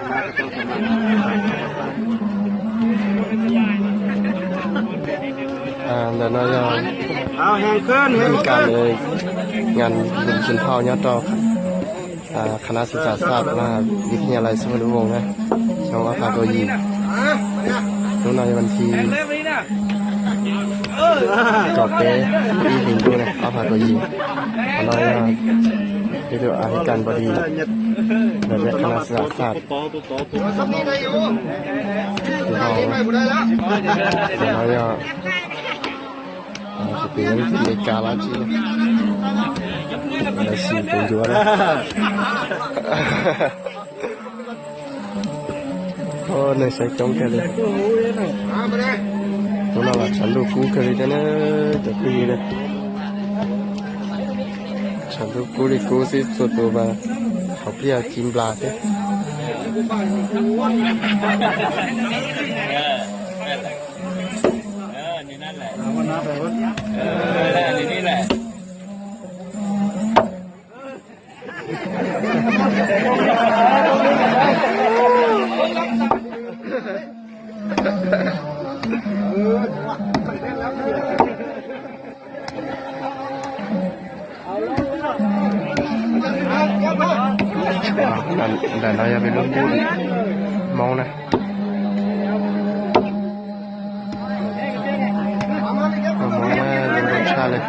เดี๋ยวเราจะเอาแหงขึ้นมีการเลยงานบุญชนเผ่ายอดดอกคณะศึกษาศาสตร์มหาวิทยาลัยสมุทรวงศ์นะช่องอาคาโกยีนู่นในวันที่จอบเป้ที่หินดูนะอาคาโกยีตอนนี้ที่ดูอาธิการบดีในเวทคณะศึกษาศาสตร์เราจะเป็นเมกาลาจีada si penjual oh này sai trong cái này nó là chandu cũ cái này nè tập đi nè chandu cũ đi cũ xí số tổ ba học đi kim bla thếนี่แหละdanเราอย่าไปลุ้นบุญมองนะมองนะลงชาเลย